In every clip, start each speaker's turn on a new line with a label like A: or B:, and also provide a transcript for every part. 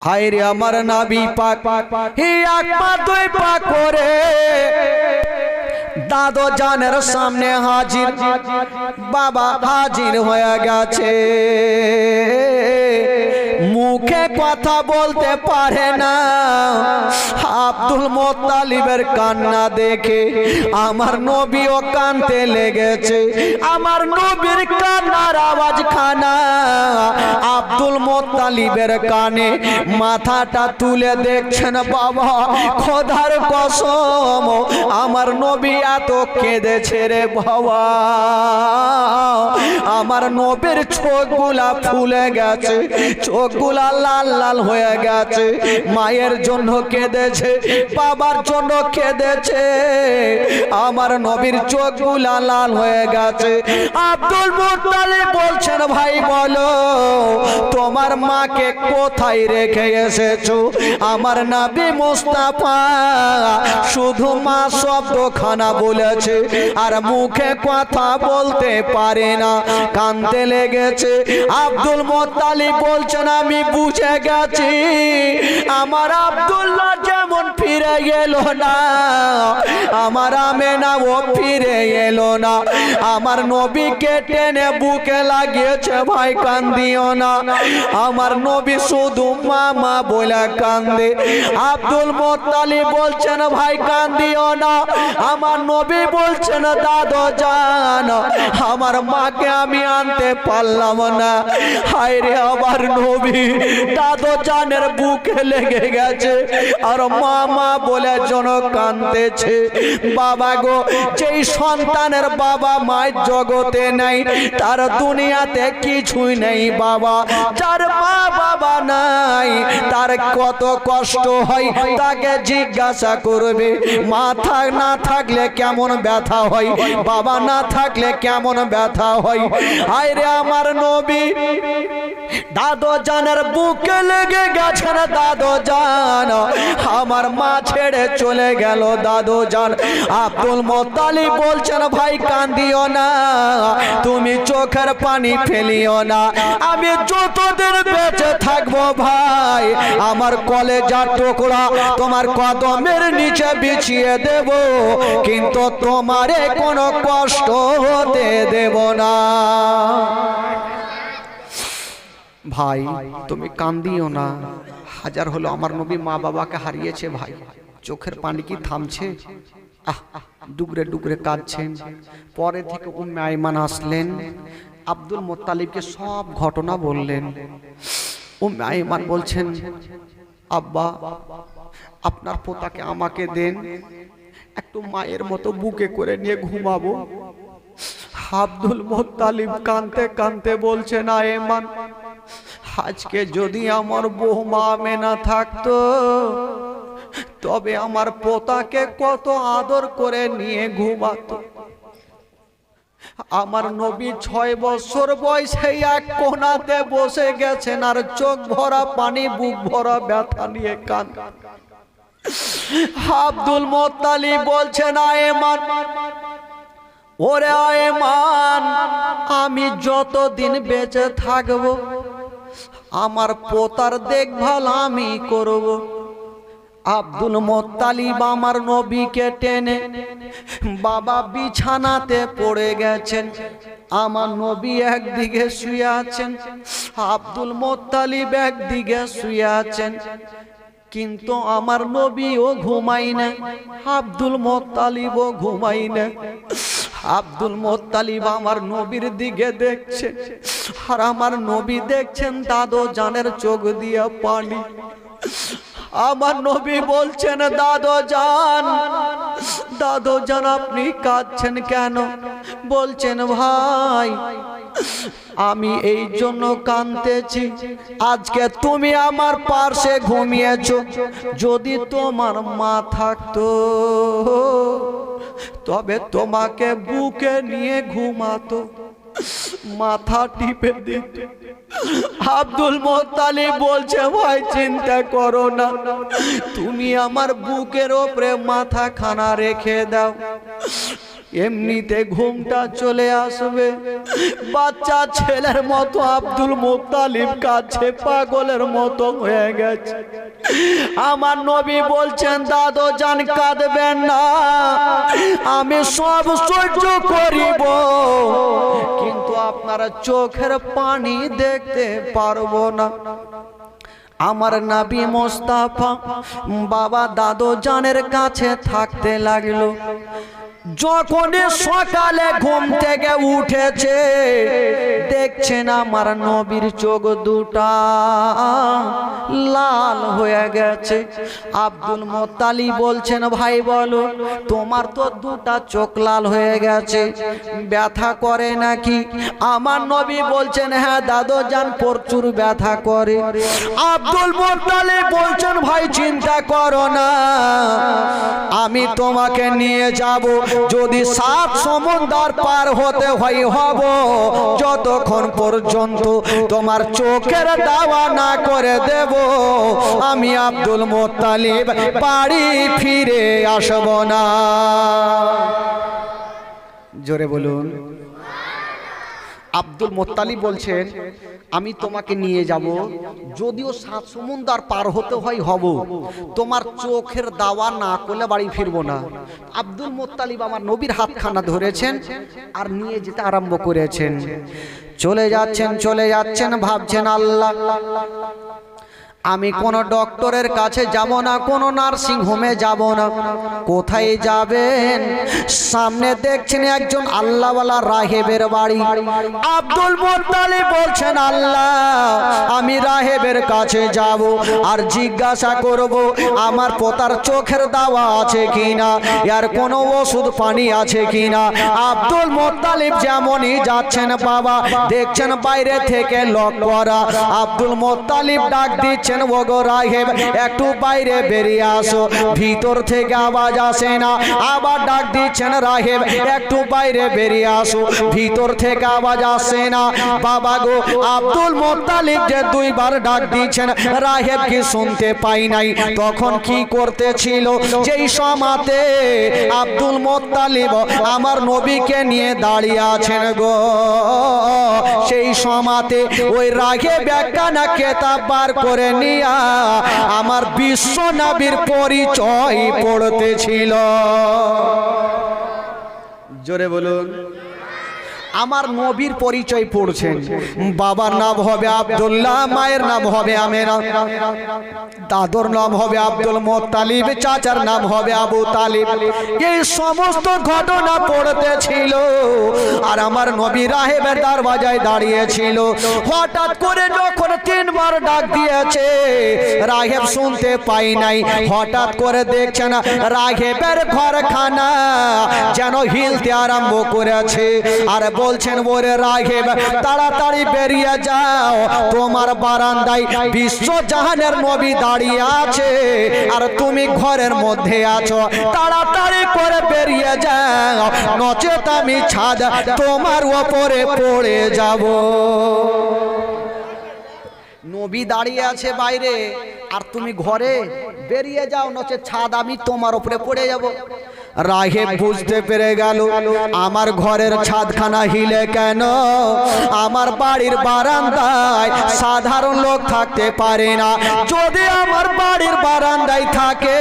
A: হায় রে আমার নবী পাক হি এক পা দুই পা করে দাদো জানের সামনে হাজির, বাবা হাজির হয়ে গেছে। মুখে কথা বলতে পারে না। আব্দুল মোত্তালিবের কান্না দেখে আমার নবীও কাঁদতে লেগেছে। আমার নবীর কান্নার আওয়াজ খানা আব্দুল মোত্তালিবের কানে। মাথাটা তুলে দেখছেন বাবা, খোদার কসম আমার নবী এত কেঁদেছে রে বাবা। আমার নবীর চোখগুলা ফুলে গেছে, চোখগুলা লাল লাল হয়ে গেছে। মায়ের জন্য কেঁদেছে, বাবার জন্য কেঁদেছে। আমার নবীর চোখগুলা লাল হয়ে গেছে। আব্দুল মুত্তালিব বলছেন, ভাই বলো তোমার মাকে কোথায় রেখে এসেছো? আমার নবী মুস্তাফা শুধু মা শব্দখানা বলেছে, আর মুখে কথা বলতে পারে না। কাঁদতে লেগেছে। আব্দুল মুত্তালিব বলছেন, আমি বুঝে গেছি আমার আব্দুল্লাহ যেমন ফিরে এলো না, আমার আমেনা ও ফিরে এলো না। আমার নবীকে টেনে বুকে লাগিয়েছে, ভাই কান্দিও না। আমার নবী শুধু মা মা বলে কান্দে। আব্দুল মুত্তালিব বলছেন, ভাই কান্দিও না। আমার নবী বলছেন, দাদু জান আমার মাকে আমি আনতে পারলাম না। হায় রে আমার নবী দাদু জানের বুকে লেগে গেছে, আর মা মা বলে জন কাঁদতেছে। বাবা গো, যেই সন্তানের বাবা মায়ের জগতে নাই তার দুনিয়াতে কিছুই নেই বাবা। যার মা বাবা নাই তার কত কষ্ট হয় তাকে জিজ্ঞাসা করবে। মা না থাকলে কেমন ব্যথা হয়, বাবা না থাকলে কেমন ব্যথা হয়। হায় রে আমার নবী দাদু জানের বুকে লেগে গেছেন। দাদু জান আমার মা ছেড়ে চলে গেল। দাদু জান আব্দুল মুত্তালিব বলছেন, ভাই কান্দিও না, তুমি চোখের পানি ফেলিও না। আমি যতদিন বেঁচে থাকবো ভাই আমার কলেজার টুকরা তোমার কদমের নিচে বিছিয়ে দেব, কিন্তু তোমারে কোনো কষ্ট হতে দেব না। ভাই তুমি কান্দিও না। হাজার হলো আমার নবী মা বাবাকে হারিয়েছে ভাই, চোখের পানি কি থামছে? ডুগরে ডুগরে কাঁদছেন। পরে থেকে উম্মে আইমান আসলেন, আব্দুল মুত্তালিবকে সব ঘটনা বললেন। উম্মে আইমান বলছেন, আব্বা আপনার পোতাকে আমাকে দেন, একটু মায়ের মতো বুকে করে নিয়ে ঘুমাবো। আব্দুল মুত্তালিব কাঁদতে কাঁদতে বলছেন, আইমান আজকে যদি আমার বৌমা আমেনা থাকতো তবে আমার পোতাকে কত আদর করে নিয়ে ঘুমাতো। আমার নবী 6 বছর বয়সে এক কোণাতে বসে গেছেন, আর চোখ ভরা পানি বুক ভরা ব্যথা নিয়ে কাঁদে। আব্দুল মুত্তালিব বলছেন, আয়েমান ওরে আয়েমান আমি যতদিন বেঁচে থাকবো আমার পোতার দেখভাল আমি করব। আব্দুল মুত্তালিব আমার নবীকে টেনে বাবা বিছানাতে পড়ে গেছেন। আমার নবী একদিকে শুয়ে আছেন, আব্দুল মুত্তালিব একদিকে শুয়ে আছেন, কিন্তু আমার নবীও ঘুমাই না, আব্দুল মুত্তালিবও ঘুমাই না। আব্দুল মুত্তালিব আমার নবীর দিকে দেখছে, আর আমার নবী দেখছেন দাদু জানের চোখ দিয়ে পানি। আমার নবী বলছেন, দাদু জান আপনি কাঁদছেন কেন? বলছেন, ভাই আমি এই জন্য কাঁদতেছি, আজকে তুমি আমার পাশে ঘুমিয়েছো, যদি তোমার মা থাকতো তবে তোমাকে বুকে নিয়ে ঘুমাতো, মাথা টিপে দিত। আব্দুল মুত্তালিব বলছে, ভাই চিন্তা করো না, তুমি আমার বুকের উপরে মাথা খানা রেখে দাও, এমনিতে ঘুমটা চলে আসবে। বাচ্চা ছেলের মতো আব্দুল মুত্তালিব কাছে পাগলের মতো হয়ে গেছে। আমার নবী বলছেন, দাদু জান কাঁদবেন না, আমি সব সহ্য করিব, কিন্তু আপনারা চোখের পানি দেখতে পারবো না। আমার নবী মোস্তাফা বাবা দাদু জানের কাছে থাকতে লাগলো। যখনই সকালে ঘুম থেকে উঠেছে, দেখছেন আমার নবীর চোখ দুটা লাল হয়ে গেছে। আব্দুল মুত্তালিব বলছেন, ভাই বলো, তোমার তো দুটা চোখ লাল হয়ে গেছে, ব্যথা করে নাকি? আমার নবী বলছেন, হ্যাঁ দাদু জান প্রচুর ব্যথা করে। আব্দুল মুত্তালিব বলছেন, ভাই চিন্তা করো না, আমি তোমাকে নিয়ে যাব, যদি 7 সমুদ্র পার হতে হয় হব, যতক্ষণ পর্যন্ত তোমার চোখের দাওয়া না করে দেব, আমি আব্দুল মুত্তালিব বাড়ি ফিরে আসব না। জোরে বলুন। আব্দুল মুত্তালিব বলছেন, আমি তোমাকে নিয়ে যাব, যদিও 7 সমুদ্র পার হতে হয় হব, তোমার চোখের দাওয়া না করলে বাড়ি ফিরবো না। আব্দুল মুত্তালিব আমার নবীর হাতখানা ধরেছেন আর নিয়ে যেতে আরম্ভ করেছেন। চলে যাচ্ছেন, ভাবছেন, আল্লাহ, আমি কোন ডক্টরের কাছে যাব না, কোন নার্সিং হোমে যাব না। কোথায় যাবেন? সামনে দেখছেন একজন আল্লাহওয়ালা রাহেবের বাড়ি। আব্দুল মুত্তালিব বলছেন, আল্লাহ, আমি রাহেবের কাছে যাব আর জিজ্ঞাসা করব আমার পোতার চোখের দাওয়া আছে কিনা, আর কোনো ওষুধ পানি আছে কিনা। আব্দুল মুত্তালিব যেমনই যাচ্ছেন বাবা, দেখছেন বাইরে থেকে লক করা। আব্দুল মুত্তালিব ডাক দিচ্ছেন, ওগো রাহেব, একটু বাইরে বেরিয়ে আসো। ভিতর থেকে আওয়াজ আসে না। আবার ডাক দিচ্ছেন, রাহেব একটু বাইরে বেরিয়ে আসো। ভিতর থেকে আওয়াজ আসে না। বাবা গো, আব্দুল মুত্তালিব যে 2 বার ডাক দিচ্ছেন, রাহেব কি শুনতে পাই নাই? তখন কি করতেছিল? যেই সময়তে আব্দুল মুত্তালিব আমার নবীকে নিয়ে দাঁড়িয়ে আছেন গো, সেই সময়তে ওই রাহেব একখানা কিতাব বার করে নিয়া আমার বিশ্ব নবীর পরিচয় পড়তেছিল। জোরে বলুন। আমার নবীর পরিচয় পড়ছেন। বাবার নাম হবে আব্দুল্লাহ, মায়ের নাম হবে আমেনা, দাদুর নাম হবে আব্দুল মুত্তালিব, চাচার নাম হবে আবু তালিব। এই সমস্ত ঘটনা পড়তেছিল আর আমার নবী রাহেবের দরজায় দাঁড়িয়েছিল। হঠাৎ করে যখন 3 বার ডাক দিয়েছে, রাহেব শুনতে পাই নাই। হঠাৎ করে দেখছেন রাহেবের ঘরখানা যেন হিলতে আরম্ভ করেছে আর বলছেন, ওরে রাহেব, তাড়াতাড়ি বেরিয়ে যাও, তোমার বারান্দায় বিশ্ব জাহানের নবী দাঁড়িয়ে আছে আর তুমি ঘরের মধ্যে আছো, তাড়াতাড়ি করে বেরিয়ে যাও, নচেত আমি ছাদ তোমার উপরে পড়ে যাব। নবী দাঁড়িয়ে আছে বাইরে আর তুমি ঘরে, বেরিয়ে যাও, নচেত ছাদ আমি তোমার উপরে পড়ে যাব। রাহেব বুঝতে পেরে গেল, আমার ঘরের ছাদখানা হিলে কেন? আমার বাড়ির বারান্দায় সাধারণ লোক থাকতে পারে না। যদি আমার বাড়ির বারান্দায় থাকে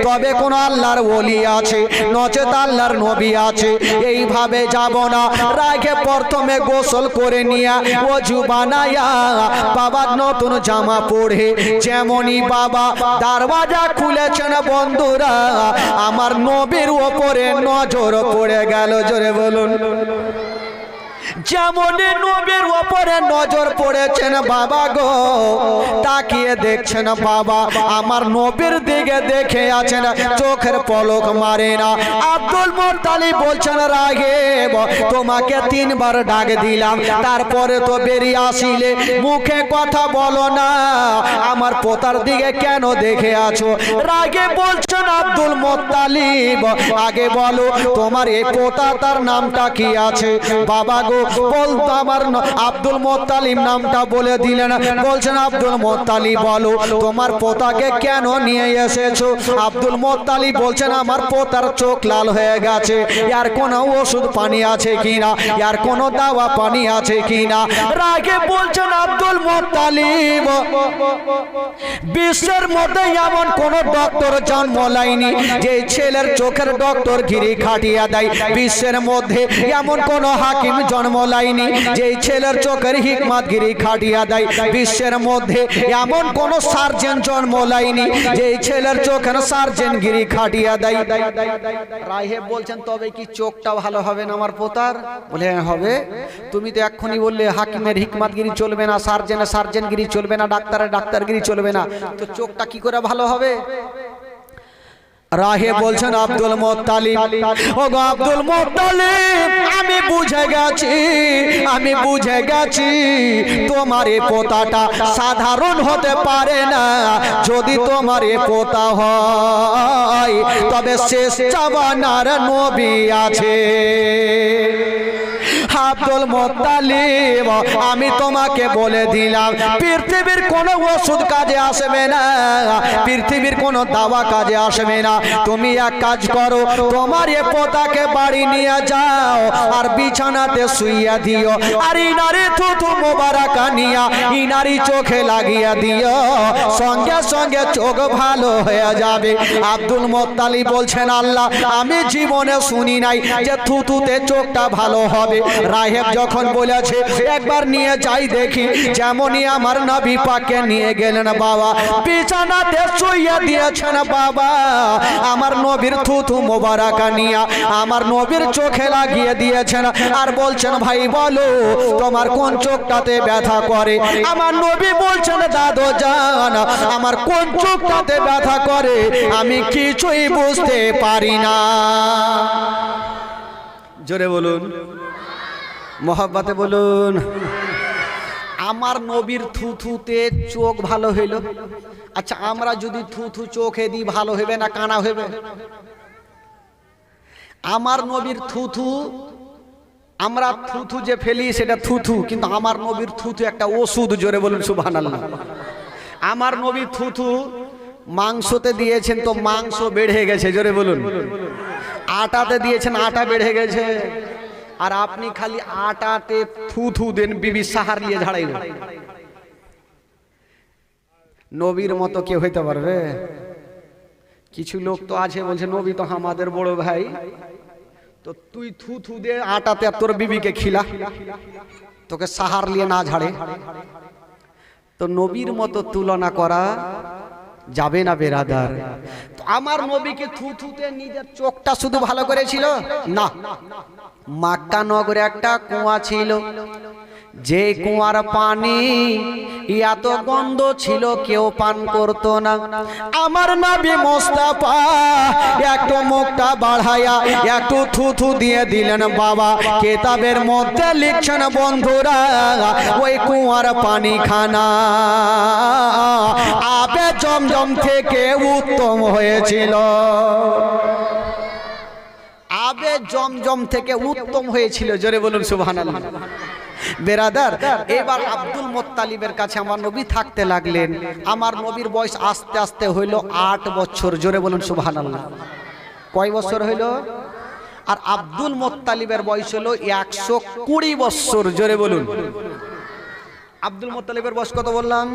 A: তবে কোন আল্লাহর ওলি আছে, নচেত আল্লাহর নবী আছে। এইভাবে যাব না। রাহেব প্রথমে গোসল করে নিয়ে ওযু বানায়া বাবার নতুন জামা পরে যেমনই বাবা দরওয়াজা খুলেছেন, বন্ধুরা আমার নবীর উপরে নজর পড়ে গেল। জোরে বলুন। যেমন নবীর উপরে নজর পড়েছেন বাবা গো, তাকিয়ে দেখছেন বাবা আমার নবীর দিকে দেখে আছেন, চোখের পলক মারে না। আব্দুল মুত্তালিব বলছেন, রাহেব, তোমাকে 3 বার ডাক দিলাম, তারপরে তো বেরিয়ে আসিলে, মুখে কথা বলো না, আমার পোতার দিকে কেন দেখে আছো? রাহেব বলছেন, আব্দুল মুত্তালিব, আগে বলো তোমার এই পোতা তার নামটা কি আছে? বাবা গো, বলতো আমার আব্দুল মুত্তালিব নামটা বলে দিলেন। বলছেন আব্দুল মুত্তালিব বলো তোমার পোতাকে কেন নিয়ে এসেছো? আব্দুল মুত্তালিব বলছেন আমার পোতার চোখ লাল হয়ে গেছে, আর কোনো ওষুধ পানি আছে কিনা, আর কোনো দাওয়া পানি আছে কিনা। রাগে বলছেন আব্দুল মুত্তালিব বিশ্বের মধ্যে এমন কোন ডক্টর জন্ম লাইনি যে ছেলের চোখের ডক্টর গিরি খাটিয়া দেয়। বিশ্বের মধ্যে এমন কোন হাকিম জন্ম লাইনি যে ছেলের চোখের হিকমত গিরি খাটিয়া দেয়। বিশ্বের মধ্যে এমন কোন সার্জন জন্ম লাইনি যে ছেলের চোখের সার্জন গিরি খাটিয়া দেয়। রাহেব বলছেন তবে কি চোখটা ভালো হবে না আমার পোতার? বলে হ্যাঁ হবে। তুমি তো এক্ষুনি বললে হাকিমের হিকমতগিরি চলবে না, সার্জেনের সার্জেনগিরি চলবে না, ডাক্তারের ডাক্তারগিরি চলবে না, তো চোখটা কি করে ভালো হবে? রাহে বলছেন আব্দুল মুত্তালিব, ওগো আব্দুল মুত্তালিব আমি বুঝে গেছি তোমার এই পোতাটা সাধারণ হতে পারে না। যদি তোমার এই পোতা হয় তবে শেষ জামানার নবী আছে। আব্দুল মুত্তালিব আমি তোমাকে বলে দিলাম পৃথিবীর কোনো ওষুধ কাজে আসবে না, পৃথিবীর কোনো দাওয়া কাজে আসবে না। তুমি এক কাজ করো, তোমার এ পোতাকে বাড়ি নিয়ে যাও আর বিছানাতে শুইয়া দিও, আর ইনারি থুথু মোবারকা নিয়া ইনারি চোখে লাগিয়ে দিও, সঙ্গে সঙ্গে চোখ ভালো হয়ে যাবে। আব্দুল মুত্তালিব বলছেন আল্লাহ আমি জীবনে শুনি নাই যে থুতুতে চোখটা ভালো হবে। রাহেব যখন বলেছে একবার নিয়ে যাই দেখি, যেমনই আমার নবী পাককে নিয়ে গেলেন বাবা, বিছানাতে শুইয়ে দিয়েছেন বাবা, আমার নবীর থুথু মোবারকা নিয়া আমার নবীর চোখে লাগিয়ে দিয়েছেন, আর বলছেন ভাই বলো তোমার কোন চোখটাতে ব্যথা করে? আমার নবী বলছেন দাদু জান আমার কোন চোখটাতে ব্যথা করে আমি কিছুই বুঝতে পারি না। জোরে বলুন, মোহাব্বতে বলুন। আমার নবীর থুথুতে চোখ ভালো হইল। আচ্ছা আমরা যদি থুথু চোখে দিই ভালো হবে না কানা হবে? আমার নবীর থুথু, আমরা থুথু যে ফেলি সেটা থুথু, কিন্তু আমার নবীর থুথু একটা ওষুধ। জোরে বলুন সুবহানাল্লাহ। আমার নবীর থুথু মাংসতে দিয়েছেন তো মাংস বেড়ে গেছে। জোরে বলুন। আটাতে দিয়েছেন আটা বেড়ে গেছে, আর আপনি খালি আটাতে থুথু দেন বিবি সাহার নিয়ে ঝাড়াই। নবীর মতো কেউ হইতে পারবে? কিছু লোক তো আছে বলছে নবী তো আমাদের বড় ভাই, তো তুই থুথু দে আটাতে তোর বিবিকে খিলা, তোকে সাহার নিয়ে না ঝাড়ে। তো নবীর মতো তুলনা করা যাবে না বেরাদার। আমার নবীকে থুথুতে নিজের চোখটা শুধু ভালো করেছিল না, মক্কা নগরে একটা কুয়া ছিল, যে কুয়ার পানি এত গন্ধ ছিল কেউ পান করতো না। আমার নবী মুস্তাফা একটু মুখটা বাড়াইয়া একটু থুথু দিয়ে দিলেন বাবা। কিতাবের মধ্যে লিখছেন বন্ধুরা ওই কুয়ার পানি খানা আবে জমজম থেকে উত্তম হয়েছিল। আবে জমজম থেকে উত্তম হয়েছিল। জোরে বলুন সুবহানাল্লাহ। বেরাদার এবার আব্দুল মুত্তালিবের কাছে আমার নবী থাকতে লাগলেন। আমার নবীর বয়স আস্তে আস্তে হইল 8 বছর। জোরে বলুন সুবহানাল্লাহ। কয় বছর হইল? আর আব্দুল মুত্তালিবের বয়স হলো 120 বছর। জোরে বলুন। আব্দুল মুত্তালিবের বয়স কত বললাম?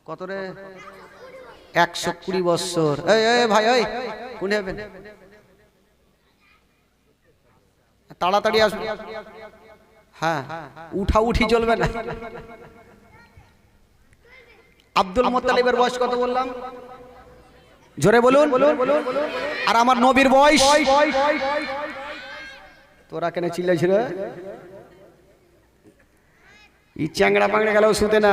A: কত রে? 120 বছর। এই ভাই ওই কোন হবেন? তাড়াতাড়ি আসুন। হ্যাঁ উঠা উঠি চলবে না। আব্দুল মুত্তালিবের বয়স কত বললাম? জোরে বলুন। আর আমার নবীর বয়স? তোরা কেন চিল্লাইছিস রে? ই চ্যাংড়া পাংড়া গেল শুতে না।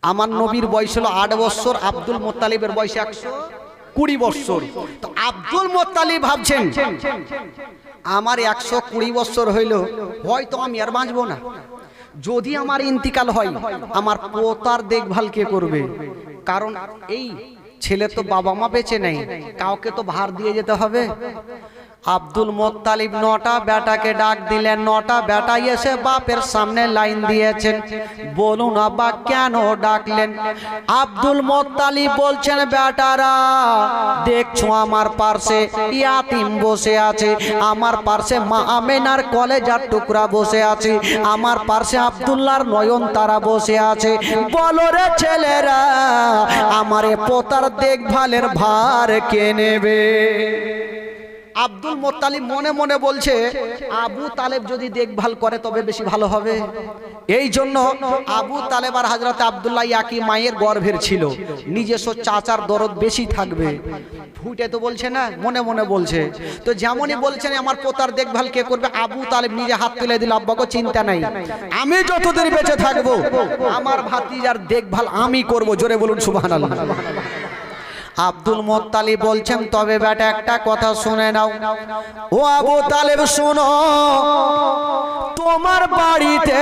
A: আমার নবীর বয়স হলো 8 বছর, আব্দুল মুত্তালিবের বয়স 120 বছর। তো আব্দুল মুত্তালিব ভাবছেন আমার 120 বছর হইল, হয়তো আমি আর বাঁচবো না। যদি আমার ইন্তিকাল হয় আমার পোতার দেখভাল কে করবে? কারণ এই ছেলে তো বাবা মা বেঁচে নেই, কাউকে তো ভার দিয়ে যেতে হবে। আব্দুল মোত্তালিব 9টা বেটাকে ডাক দিলেন। 9টা বেটা এসে বাপের সামনে লাইন দিয়েছেন। বলুন আব্বা কেন ডাকলেন? আব্দুল মোত্তালিব বলছেন, বেটারা দেখছো আমার পাশে ইয়াতিম বসে আছে, আমার পাশে মা আমেনার কলেজার টুকরা বসে আছে, আমার পাশে আব্দুল্লাহর নয়নতারা বসে আছে। বলো রে ছেলেরা, আমার এ পোতার দেখভালের ভার কে নেবে? আব্দুল মোত্তালিব মনে মনে বলছে, আবু তালেব যদি দেখভাল করে তবে বেশি ভালো হবে। এই জন্য আবু তালেব আর হযরত আব্দুল্লাহ একই মায়ের গর্ভের ছিল, নিজস্ব চাচার দরদ বেশি থাকবে। ফুটে তো বলছে না, মনে মনে বলছে। তো যেমনই বলছেন আমার পোতার দেখভাল কে করবে, আবু তালেব নিজে হাত তুলে দিল, আব্বাকে চিন্তা নাই, আমি যতদিন বেঁচে থাকবো আমার ভাতিজার দেখভাল আমি করব। জোরে বলুন সুবহানাল্লাহ। আব্দুল মোত্তালিব বলছেন, তবে বেটা একটা কথা শুনে নাও। ও আবু তালেব শোনো, তোমার বাড়িতে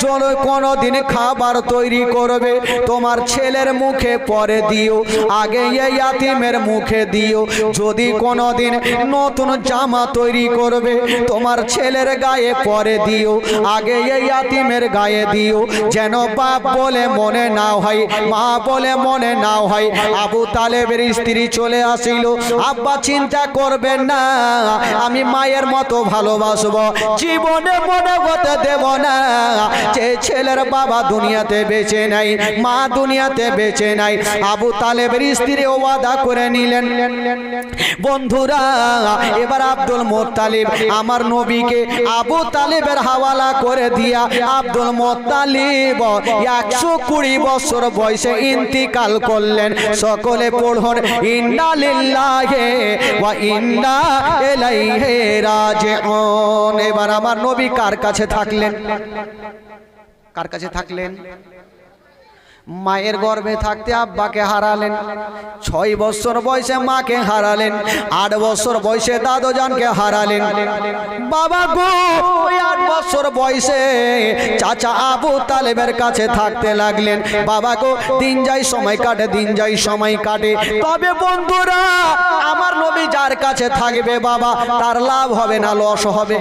A: যখন কোনোদিন খাবার তৈরি করবে তোমার ছেলের মুখে পরে দিও, আগে এই ইয়াতিমের মুখে দিও। যদি কোনোদিন নতুন জামা তৈরি করবে তোমার ছেলের গায়ে পরে দিও, আগে এই ইয়াতিমের গায়ে দিও, যেন বাপ বলে মনে না হয়, মা বলে মনে না হয়। আবু তালেবের স্ত্রী চলে আসিল। আব্বা চিন্তা করবেন না, আমি মায়ের মতো ভালোবাসবো, জীবনে মনে হতে দেব না যে ছেলের বাবা দুনিয়াতে বেঁচে নাই, মা দুনিয়াতে বেঁচে নাই। আবু তালেবের স্ত্রী ওয়াদা করে নিলেন। বন্ধুরা, এবার আব্দুল মোত্তালিব আমার নবীকে আবু তালেবের হাওয়ালা করে দিয়া আব্দুল মোত্তালিব 120 বছর বয়সে ইন্তিকাল করলেন। সকলে পড়ুন, ইন্না লিল্লাহি ওয়া ইন্না ইলাইহি রাজিউন। এবার আমার নবী কার কাছে থাকলেন? কার কাছে থাকলেন? মায়ের গর্ভে থাকতে আব্বাকে হারালেন, 6 বছর বয়সে মাকে হারালেন, 8 বছর বয়সে দাদুজানকে হারালেন। বাবা গো, 8 বছর বয়সে চাচা আবু তালেবের কাছে থাকতে লাগলেন। বাবা গো, দিন যায় সময় কাটে, দিন যায় সময় কাটে। তবে বন্ধুরা, আমার নবী যার কাছে থাকবে বাবা, তার লাভ হবে না লস হবে?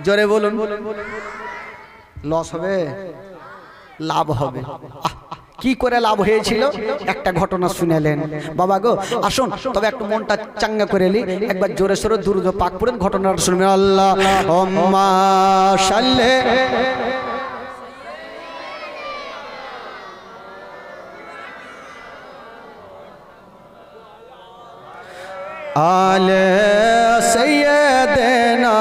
A: জোরে বলুন, লস হবে? লাভ হবে। কি করে লাভ হয়েছিল একটা ঘটনা শুনেলেন। বাবা গো আসুন, তবে একটু মনটা চাঙ্গা করে নি, একবার জোরে সোরে দুরূদ পাক পড়েন, ঘটনাটা শুনবেন। আল্লাহুম্মা সাল্লি আলা সাইয়্যিদিনা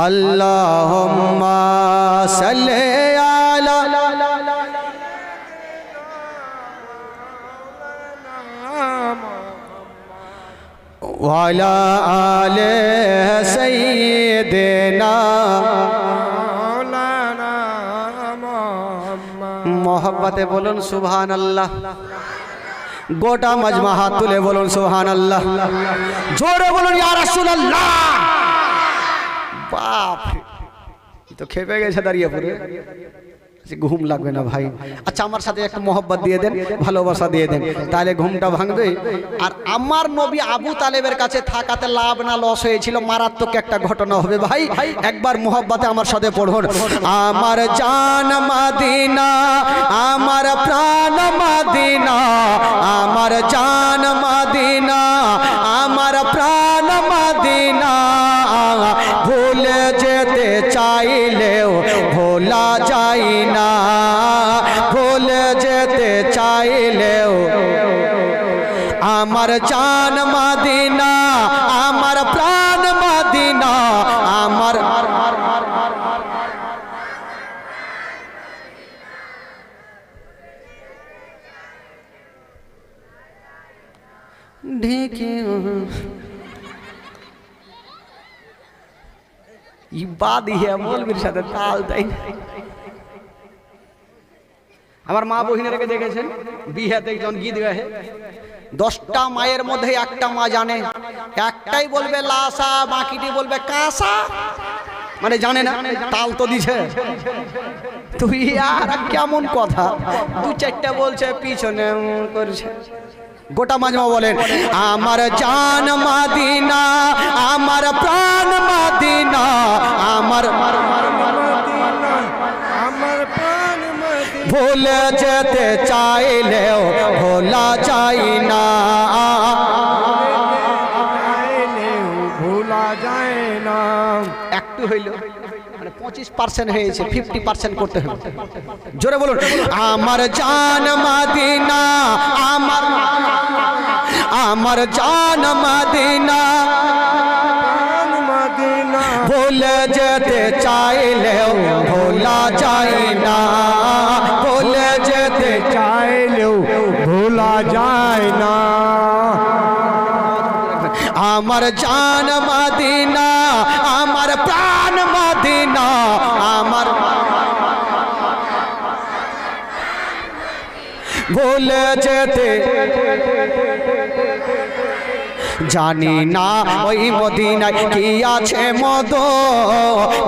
A: আল্লাহুম্মা সাল্লি আলা ওয়ালা আলে সাইয়্যিদিনা মোহাব্বতে বলুন সুবহানাল্লাহ। গোটা মাজমা হাত তুলে বলুন সুবহানাল্লাহ। জোরে বলুন ইয়া রাসূলুল্লাহ। বাপ, তো খেপে গেছে দাঁড়িয়ে পড়ে, ঘুম লাগবে না ভাই। আচ্ছা, আমার সাথে একটু মোহব্বত দিয়ে দেন, ভালোবাসা দিয়ে দেন, তাহলে ঘুমটা ভাঙবে। আর আমার নবী আবু তালেবের কাছে থাকাতে লাভ না লস হয়েছিল? মারাত্মক একটা ঘটনা হবে ভাই। একবার মোহব্বতে আমার সাথে পড়ুন। আমার জান মদিনা, আমার প্রাণ মদিনা, আমার জান মদিনা, আমার প্রাণ মদিনা, ভুলে যেতে চাইলেও ভোলা যায় না, ভুলে যেতে চাইলেও। আমার জান মদিনা, আমার প্রাণ মদিনা, আমার ঢেকে মৌলবীর সাথে তাল দেয়। আমার মা বহিনেরকে দেখেছেন বিহাতে যখন গীত গায়ে, 10টা মায়ের মধ্যে একটা মা জানে, একটাই বলবে লাসা, বাকিটি বলবে কাসা। মানে জানে না, তাল তো দিছে। তুই আর কেমন কথা, দু চারটা বলছে পিছনে করছে। গোটা মাজমা বলেন আমার জান মদিনা, আমার প্রাণ মদিনা, আমার ভুলে যেতে চাইলেও ভোলা যায় না, ভোলা যায় না। একটু হইল মানে 25% হয়েছে, 50% করতে হবে। জোরে বলুন আমার জান মদিনা, আমার জান মদিনা, ভুলে যেতে চাইলেও ভোলা যায় না, ভুলে যেতে চাইলেও ভোলা যায় না। আমার জান মদিনা, আমার প্রাণ মদিনা, আমার ভুলে যেতে জানি না ওই মদিনায় কি আছে মধু,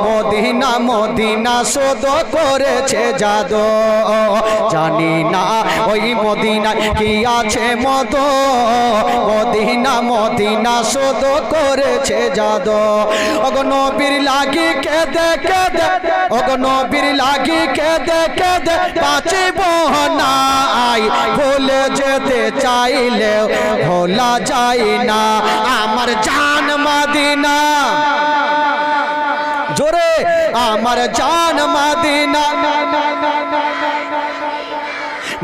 A: মদিনা মদিনা শোধ করেছে জাদু। জানি না ওই মদিনায় কি আছে মধু, মদিনা মদিনা শোধ করেছে জাদু। ওগো নবীর লাগি কেঁদে কেঁদে, ওগো নবীর লাগি কেঁদে কেঁদে বাঁচিব না, ভুলে যেতে চাইলেও ভোলা যায় না। আমার জান মদিনা, জোরে আমার জান মদিনা,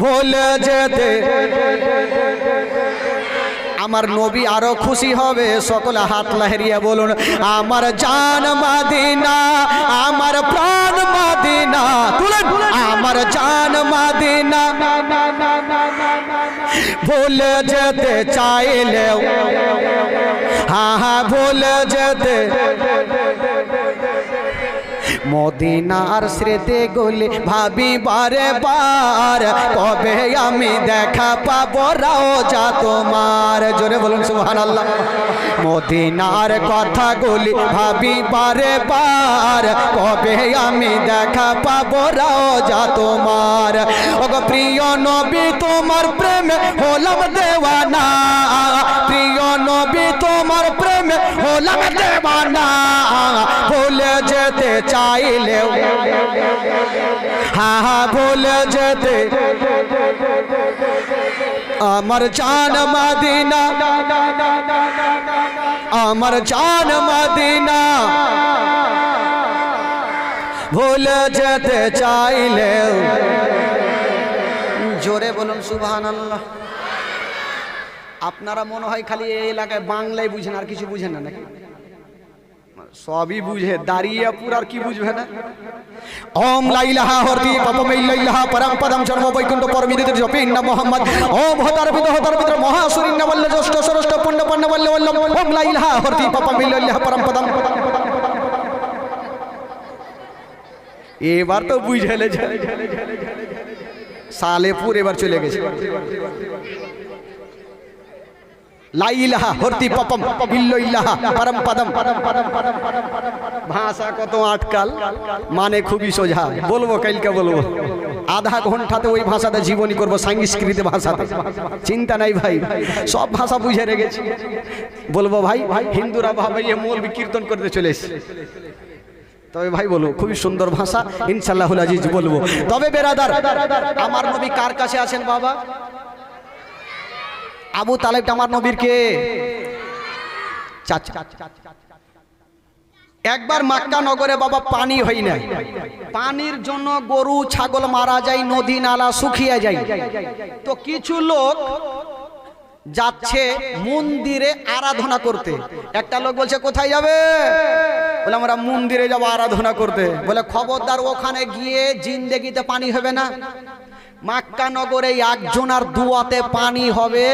A: ভুলে যেতে। আমার নবী আরো খুশি হবে, সকলে হাত লাহিয়ে বলুন আমার জান মদিনা, আমার প্রাণ মদিনা, তুলেন আমার জান মদিনা, ভুলে যেতে চাইলেও, হ্যাঁ হ্যাঁ ভুলে যেতে। মদিনার স্মৃতি গুলি ভাবি বারে বার, কবে আমি দেখা পাবো রওজা তোমার। জোরে বলুন সুবহানাল্লাহ। মদিনার কথাগুলি ভাবি বারে বার, কবে আমি দেখা পাবো রওজা তোমার। ওগো প্রিয় নবী তোমার প্রেমে হলাম দেওয়ানা, প্রিয় নবী তোমার প্রেমে হলাম দেওয়ানা, ভুলে যেতে চাইলেও, হ্যাঁ হ্যাঁ ভুলে যেতে। আমার জান মদিনা, আমার জান মদিনা, ভুলে যেতে চাইলেও। জোরে বলুন সুবহানাল্লাহ। আপনারা মনে হয় খালি এই এলাকায় বাংলায় বুঝেন, আর কিছু বুঝেন না নাকি? সবই বুঝে, দাঁড়িয়ে পুরো আর কি বুঝবে না? ওম লা ইলাহা হরতি পাপম ইল্লাল্লাহ পরম পদম জন্ম বৈকুণ্ঠ পরমিদিত জপিন্ন মোহাম্মদ। ওম হতার বিদ মহাসুরিন্ন বল্লে জ্যেষ্ঠ সরষ্ট পুণ্য পণ্য বল্লে বল্লম। ওম লা ইলাহা হরতি পাপম ইল্লাল্লাহ পরম পদম। এবার তো বুঝে লেছে, সালেপুর এবার চলে গেছে। লা ইলাহা হরতি পাপম ইল্লাল্লাহ পরম পদম। ভাষা কত আটকাল, মানে খুবই সোজা। বলবো কালকে বলবো, আধা ঘন্টাতে ওই ভাষাতে জীবনী করবো, সংস্কৃত ভাষাতে। চিন্তা নাই ভাই, সব ভাষা বুঝে রেখেছি। বলবো ভাই, হিন্দুরা ভাবে মৌলবি কীর্তন করতে চলে এসেছে, তবে ভাই বলবো খুবই সুন্দর ভাষা, ইনশাআল্লাহুল আজিজ বলবো। তবে বেরাদার, আমার নবী কার কাছে আছেন বাবা? আবু তালেব আমার নবীর কে চাচা। একবার মক্কা নগরে বাবা পানি হয় না, পানির জন্য গরু ছাগল মারা যায়, নদী নালা শুকিয়ে যায়। তো কিছু লোক যাচ্ছে মন্দিরে আরাধনা করতে। একটা লোক বলছে কোথায় যাবে? বলে আমরা মন্দিরে যাবো আরাধনা করতে। বলে খবরদার, ওখানে গিয়ে জিন্দেগিতে পানি হবে না। মক্কা নগরে একজনের দুয়াতে পানি হবে,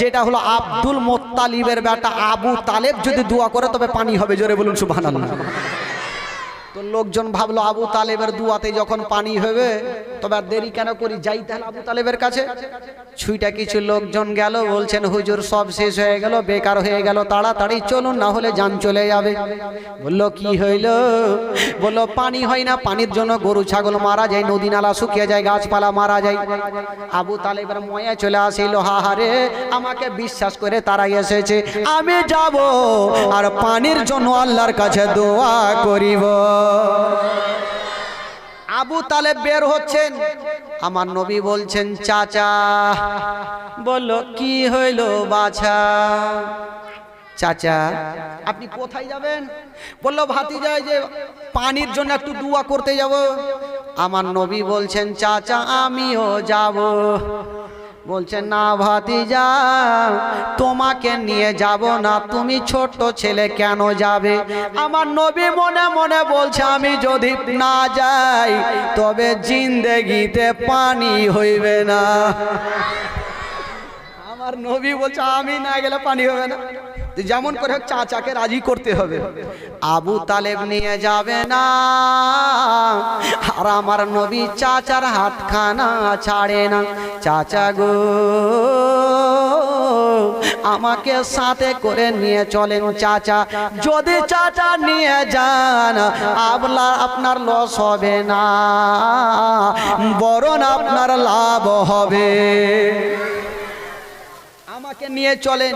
A: যেটা হলো আব্দুল মোত্তালিবের বেটা আবু তালেব যদি দোয়া করে তবে পানি হবে। জোরে বলুন সুবহানাল্লাহ। তো লোকজন ভাবলো আবু তালেবের দুয়াতে যখন পানি হবে তবে আর দেরি কেন করি, যাই তাহলে আবু তালেবের কাছে। ছুইটা কিছু লোকজন গেল, বলছেন হুজুর সব শেষ হয়ে গেল, বেকার হয়ে গেল, তাড়াতাড়ি চলুন না হলে জান চলে যাবে। বলল কি হইল? বলল পানি হয় না, পানির জন্য গরু ছাগল মারা যায়, নদী নালা শুকিয়ে যায়, গাছপালা মারা যায়। আবু তালেবের ময়া চলে আসিল, হাহারে আমাকে বিশ্বাস করে তারা এসেছে, আমি যাব আর পানির জন্য আল্লাহর কাছে দোয়া করিব। আবু তালেব বের হচ্ছেন, আমার নবী বলছেন চাচা। বলল কি হইল বাছা? চাচা আপনি কোথায় যাবেন? বলল ভাতিজা যে পানির জন্য একটু দোয়া করতে যাব। আমার নবী বলছেন চাচা আমিও যাব। বলছেন না ভাতিজা তোমাকে নিয়ে যাব না, তুমি ছোট ছেলে কেন যাবে? আমার নবী মনে মনে বলছে আমি যদি না যাই তবে জিন্দেগিতে পানি হইবে না। আমার নবী বলছে আমি না গেলে পানি হবে না, যেমন করে চাচাকে রাজি করতে হবে। আবু তালেব নিয়ে যাবে না, আর আমার নবী চাচার হাতখানা ছাড়ে না। চাচা গো আমাকে সাথে করে নিয়ে চলেন চাচা, যদি চাচা নিয়ে যান আপনার লস হবে না, বরং আপনার লাভ হবে। আমাকে নিয়ে চলেন,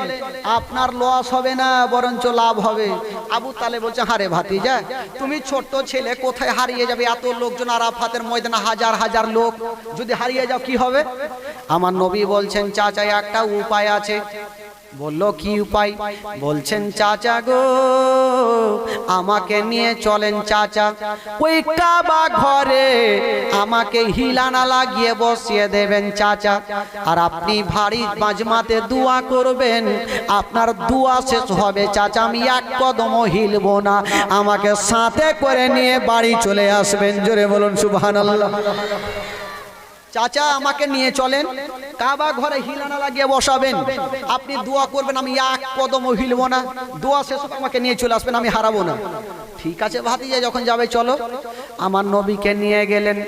A: আপনার লস হবে না বরঞ্চ লাভ হবে। আবু তালেব বলছে হারে ভাতিজা তুমি ছোট্ট ছেলে, কোথায় হারিয়ে যাবে? এত লোকজন আরাফাতের ময়দানে হাজার হাজার লোক, যদি হারিয়ে যাও কি হবে? আমার নবী বলছেন চাচা একটা উপায় আছে। বলল কি উপায়? বলছেন চাচা গো আমাকে নিয়ে চলেন চাচা, ওই কাবা ঘরে আমাকে হিলানা লাগিয়ে বসিয়ে দেবেন চাচা, আর আপনি ভারী মাজমাতে দোয়া করবেন, আপনার দোয়া শেষ হবে চাচা আমি এক কদমও হিলবো না, আমাকে সাথে করে নিয়ে বাড়ি চলে আসবেন। জোরে বলুন সুবহানাল্লাহ। চাচা আমাকে নিয়ে চলেন, কাবা ঘরে হিলানা লাগিয়ে বসাবেন, আপনি দোয়া করবেন, আমি এক কদমও হিলবো না, দোয়া শেষ হবে আমাকে নিয়ে চলে আসবেন, আমি হারাবো না। ঠিক আছে ভাতিজা যখন যাবে চলো। আমার নবীকে নিয়ে গেলেন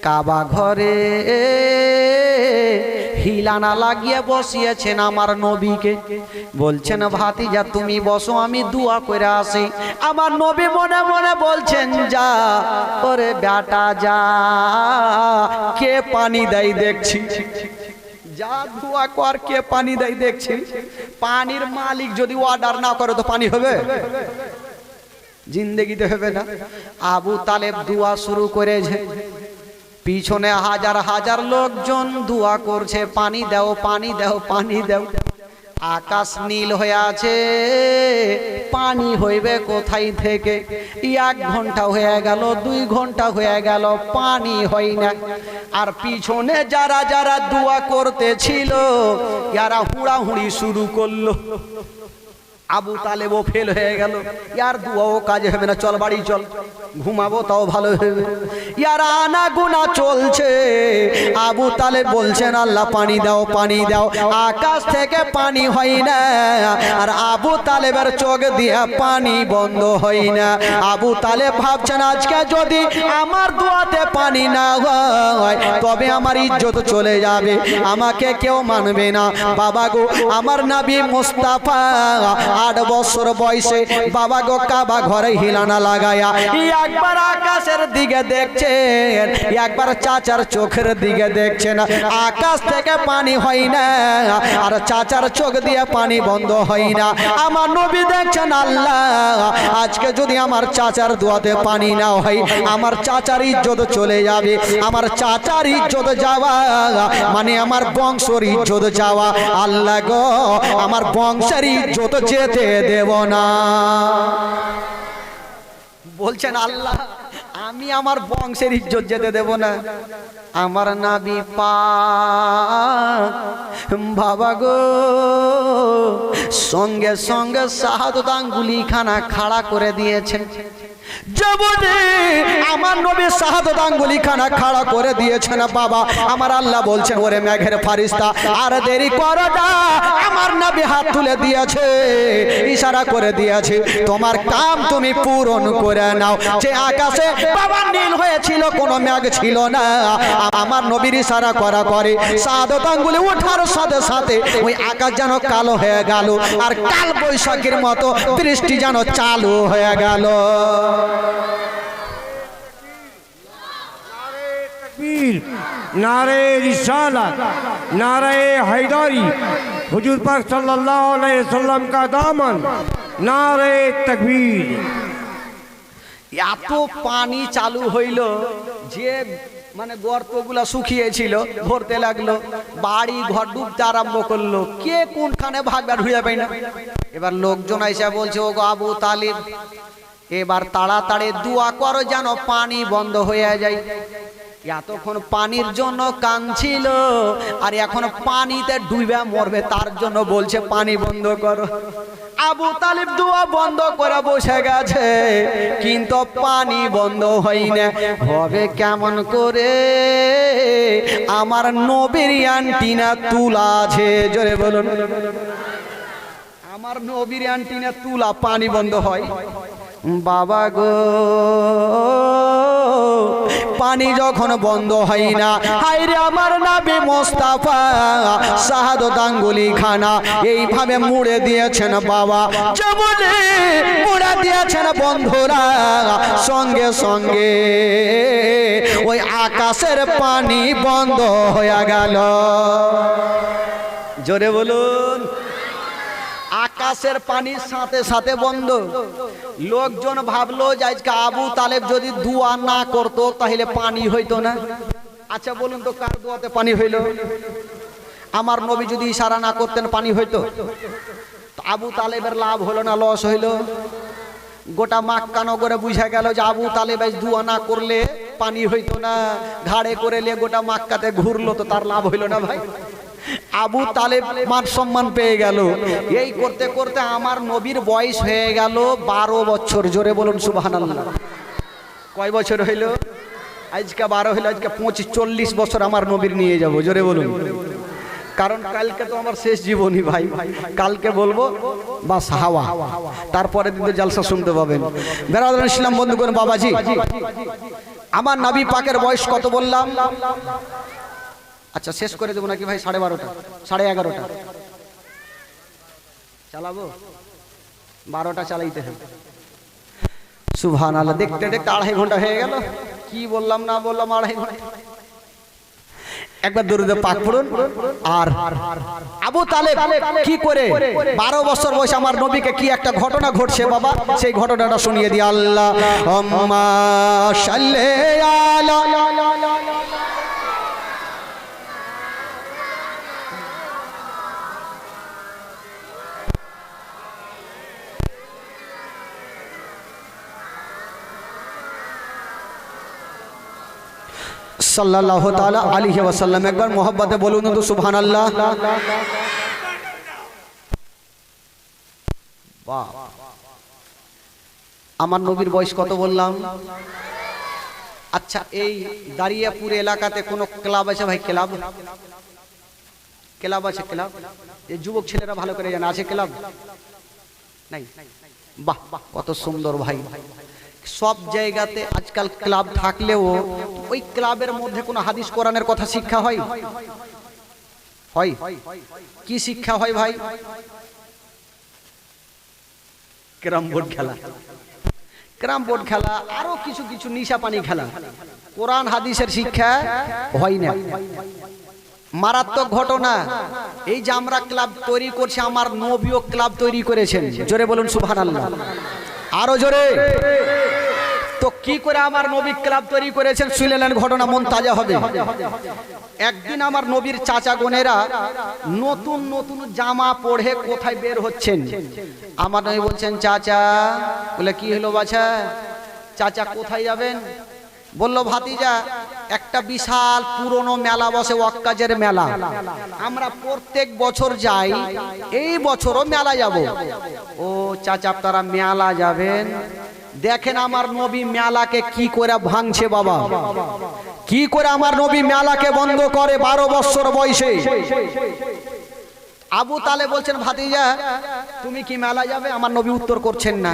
A: কাবা ঘরে, হিলানা লাগিয়ে বসিয়েছেন আমার নবীকে। বলছেন ভাতিজা তুমি বসো আমি দোয়া করে আসি। আমার নবী মনে মনে বলছেন যা ওরে বেটা যা, কে পানি দেয় দেখছি, যা দোয়া কর কে পানি দেয় দেখছি। পানির মালিক যদি অর্ডার না করে তো পানি হবে? জিন্দেগিতে হবে না। আবু তালেব দোয়া শুরু করেছে, পিছনে হাজার হাজার লোকজন দোয়া করছে পানি দাও পানি দাও পানি দাও। আকাশ নীল হয়ে আছে, পানি হইবে কোথায় থেকে? 1 ঘন্টা হয়ে গেল, 2 ঘন্টা হয়ে গেল, পানি হয় না। আর পিছনে যারা যারা দোয়া করতেছিল যারা হুড়াহুড়ি শুরু করলো। আবু তালেবও ফেল হয়ে গেল, ইয়ার দুয়াও কাজে হবে না, চল বাড়ি চল, ঘুমাবো তাও ভালো হবে। ইয়ার আনা গুনা চলছে, আবু তালেব বলছেন আল্লাহ পানি দাও পানি দাও, আকাশ থেকে পানি হয় না, আর আবু তালেবের চোখ দিয়ে পানি বন্ধ হয় না। আবু তালেব ভাবছেন আজকে যদি আমার দোয়াতে পানি না হয় তবে আমার ইজ্জত চলে যাবে, আমাকে কেউ মানবে না। বাবা গো আমার নবী মুস্তাফা 8 বছর বয়সে বাবা গো কাবা ঘরে হিলানা লাগায়া একবার আকাশের দিকে দেখছেন, একবার চাচার চোখের দিকে দেখছেন। আকাশ থেকে পানি হয় না, আর চাচার চোখ দিয়ে পানি বন্ধ হয় না। আমার নবী দেখছেন আল্লাহ আজকে যদি আমার চাচার দোয়াতে পানি না হয় আমার চাচার ইজ্জত চলে যাবে, আমার চাচার ইজ্জত যাওয়া মানে আমার বংশের ইজ্জত যাওয়া। আল্লাহ গো আমার বংশের ইজ্জত যেতে দেব না। বলছেন আল্লাহ আমি আমার বংশের ইজ্জত যেতে দেব না। আমার নবী পাক বাবা গো সঙ্গে সঙ্গে শাহাদাত আঙ্গুলি খানা খাড়া করে দিয়েছেন। যেমনি আমার আমার নবী শাহাদাত আঙ্গুলি খানা খাড়া করে দিয়েছেন বাবা। আমার আল্লাহ বলছেন ওরে মেঘের ফারিস্তা আর দেরি করো না, আমার নবী হাত তুলে দিয়েছে, ইশারা করে দিয়েছে, তোমার কাম তুমি পূরণ করে নাও। যে আকাশে বাবা নীল হয়েছিল, কোনো মেঘ ছিল না, আমার নবীর ইশারা করা করে শাহাদাত আঙ্গুলি ওঠার সাথে সাথে ওই আকাশ যেন কালো হয়ে গেল, আর কাল বৈশাখীর মতো বৃষ্টি যেন চালু হয়ে গেল।
B: नारे रिसालत, नारे हैदरी, हुजूर पाक सल्लल्लाहु अलैहि वसल्लम का दामन, नारे तकबीर।
A: এত পানি চালু হইল যে মানে গর্তগুলা শুকিয়েছিল ভরতে লাগলো, বাড়ি ঘর ডুবতে আরম্ভ করলো, কে কোনখানে ভাগবা ঢুয়ে পাই না। এবার লোকজন এসে বলছে ও গো আবু তালিব, এবার তাড়াতাড়ি দোয়া করো যেন পানি বন্ধ হয়ে যায়। এতক্ষণ পানির জন্য কাঁদছিল, আর এখন পানিতে ডুবে মরবে, তার জন্য বলছে পানি বন্ধ করো। আবু তালিব দোয়া বন্ধ করে বসে গেছে, কিন্তু পানি বন্ধ হয় না। হবে কেমন করে? আমার নবীর অ্যান্টিনা তুলা আছে, জোরে বলুন। আমার নবীর অ্যান্টিনা তুলা, পানি বন্ধ হয়। বাবা গো, পানি যখন বন্ধ হয় না, হায়রে আমার নবী মোস্তাফা শাহাদাত আঙ্গুলি খানা এইভাবে মুড়ে দিয়েছেন বাবা, যেমনি মুড়ে দিয়েছেন বন্ধুরা, সঙ্গে সঙ্গে ওই আকাশের পানি বন্ধ হয়ে গেল। জোরে বলুন। আকাশের পানির সাথে সাথে বন্ধ। লোকজন ভাবলো যে আজকে আবু তালেব যদি দোয়া না করতো তাহলে পানি হইতো না। আচ্ছা বলুন তো, কার দোয়াতে পানি হইল? আমার নবী যদি ইশারা না করতেন পানি হইতো? আবু তালেবের লাভ হলো না লস হইল? গোটা মক্কা নগরে বুঝা গেল যে আবু তালেব আজ দোয়া না করলে পানি হইতো না, ঘাড়ে করে নিয়ে গোটা মক্কাতে ঘুরলো, তো তার লাভ হইল না ভাই? আবু তালেব মান সম্মান পেয়ে গেল। এই করতে করতে আমার নবীর বয়স হয়ে গেল 12 বছর। জোরে বলুন সুবহানাল্লাহ। কয় বছর হইল? আজকে 12 হইল, আজকে 25-40 বছর আমার নবীর নিয়ে যাব। জোরে বলুন। কারণ কালকে তো আমার শেষ জীবনী ভাই, কালকে বলবো বাস হাওয়া, তারপরে দিন জলসা শুনতে পাবেন। বেরাদার ইসলাম বন্ধুগণ, বাবাজি আমার নবী পাকের বয়স কত বললাম? আচ্ছা শেষ করে দেবো নাকি ভাই? 12:30, 11:30 চালাবো? 12টা চালাইতে হবে। সুবহানাল্লাহ। দেখতে দেখতে 2.5 ঘন্টা হয়ে গেল। কি বললাম না বললাম 2.5 ঘন্টা। একবার দরুদ পাক পড়ুন। আর আবু তালেব কি করে 12 বছর বয়স আমার নবীকে কি একটা ঘটনা ঘটছে বাবা, সেই ঘটনাটা শুনিয়ে দিই। আল্লাহুম্মা সাল্লি আলা সাল্লাল্লাহু তাআলা আলাইহি ওয়াসাল্লাম। একবার মোহাব্বতে বলুন তো সুবহানাল্লাহ। বাহ, আমার নবীর বয়স কত বললাম? আচ্ছা, এই দারিয়াপুর এলাকাতে কোন ক্লাব আছে ভাই? ক্লাব ক্লাব আছে? ক্লাব এই যুবক ছেলেরা ভালো করে জানে, আছে ক্লাব? নাই? বাহ, কত সুন্দর ভাই। সব জায়গাতে আজকাল ক্লাব থাকলেও ওই ক্লাবের মধ্যে কোনো হাদিস কোরআনের কথা শিক্ষা হয়? হয়? কি শিক্ষা হয় ভাই? ক্যারাম বোর্ড খেলা, ক্যারাম বোর্ড খেলা, আরো কিছু কিছু নিশা পানি খেলা। কোরআন হাদিসের শিক্ষা হয় না। মারাত্মক ঘটনা। এই যে আমরা ক্লাব তৈরি করছি, আমার নবীও ক্লাব তৈরি করেছেন। জোরে বলুন সুবহানাল্লাহ। আরো জোরে। তো কি করে আমার নবী ক্লাব তৈরি করেছেন শুনলেন, ঘটনা মন তাজা হবে। একদিন আমার নবীর চাচা বোনেরা নতুন নতুন জামা পরে কোথায় বের হচ্ছেন। আমার নবী বলছেন চাচা, বলে কি হলো বাছা? চাচা কোথায় যাবেন? বলল ভাতিজা, একটা বিশাল পুরনো মেলা বসে, ওয়াক্কাজের মেলা, আমরা প্রত্যেক বছর যাই, এই বছরও মেলা যাব। ও চাচা, আপনারা মেলা যাবেন? দেখেন আমার নবী মেলাকে কি করে ভাঙছে বাবা, কি করে আমার নবী মেলাকে বন্ধ করে 12 বছর বয়সে। আবু তালেব বলছেন ভাতিজা তুমি কি মেলা যাবে? আমার নবী উত্তর করছেন না,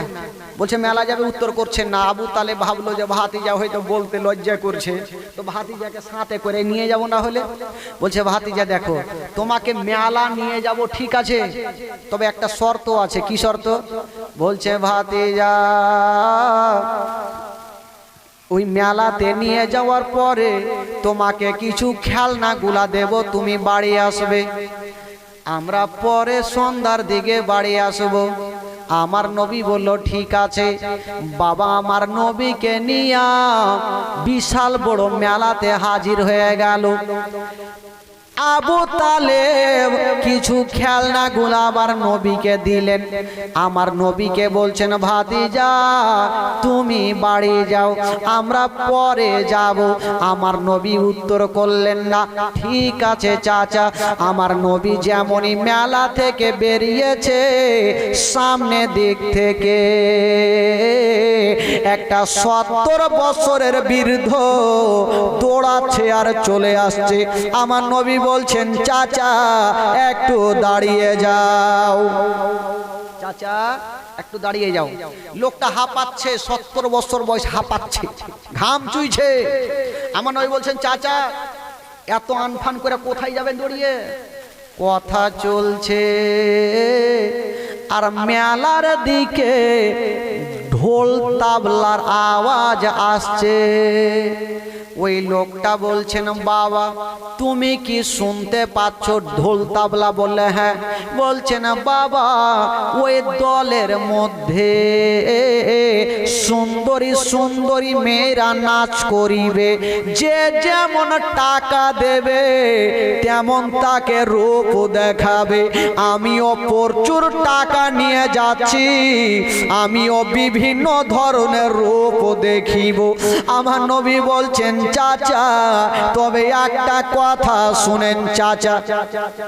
A: বলছে মেলা যাবে, উত্তর করছেন না। আবু তালেব ভাবলো যে ভাতিজা হয়তো বলতে লজ্জা করছে, তো ভাতিজাকে সাথে করে নিয়ে যাব না হলে। বলছে ভাতিজা দেখো তোমাকে মেলা নিয়ে যাব ঠিক আছে, তবে একটা শর্ত আছে। কি শর্ত? বলছে ভাতিজা ওই মেলাতে নিয়ে যাওয়ার পরে তোমাকে কিছু খেলনাগুলা দেব, তুমি বাড়ি আসবে, আমরা পরে সন্ধ্যার দিকে বাড়ি আসব। আমার নবী বলল ঠিক আছে। বাবা আমার নবীকে নিয়ে বিশাল বড় মেলাতে হাজির হয়ে গেল। আবু তালেব কিছু খেলনাগুলো আবার নবীকে দিলেন। আমার নবীকে বলছেন ভাতিজা তুমি বাড়ি যাও, আমরা পরে যাব। আমার নবী উত্তর করলেন না। ঠিক আছে চাচা। আমার নবী যেমনই মেলা থেকে বেরিয়েছে, সামনে দিক থেকে একটা 70 বছরের বৃদ্ধ দৌড়াচ্ছে আর চলে আসছে। আমার নবী বলছেন চাচা একটু দাঁড়িয়ে যাও, চাচা একটু দাঁড়িয়ে যাও। লোকটা হাঁপাচ্ছে, 70 বছর বয়স, হাঁপাচ্ছে, ঘাম চুইছে। আমার নবী বলছেন চাচা এত আনফান করে কোথায় যাবেন দৌড়িয়ে? কথা চলছে আর মেলার দিকে ঢোল তাবলার আওয়াজ আসছে। ওই লোকটা বলছেন বাবা তুমি কি শুনতে পাচ্ছ ঢোল তাবলা? বললে হ্যাঁ। বলছেন বাবা ওই দলের মধ্যে সুন্দরী সুন্দরী মেয়েরা নাচ করিবে, যে যেমন টাকা দেবে তেমন তাকে রূপ দেখাবে। আমিও প্রচুর টাকা নিয়ে যাচ্ছি, আমিও বিভিন্ন ধরনের রূপ দেখিব। আমার নবী বলছেন চাচা তবে একটা কথা শুনেন। চাচা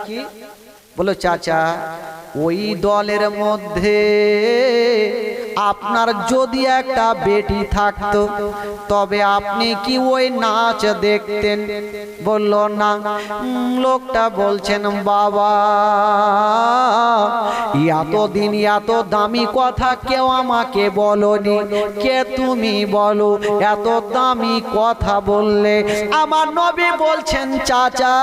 A: কি বলো? চাচা ওই দলের মধ্যে আপনার যদি একটা বেটি থাকতো তবে আপনি কি ওই নাচ দেখতেন? বলল না। লোকটা বলছেন বাবা এতদিন এত দামি কথা কেউ আমাকে বলনি, কে তুমি বলো এত দামি কথা বললে? আমার নবী বলছেন চাচা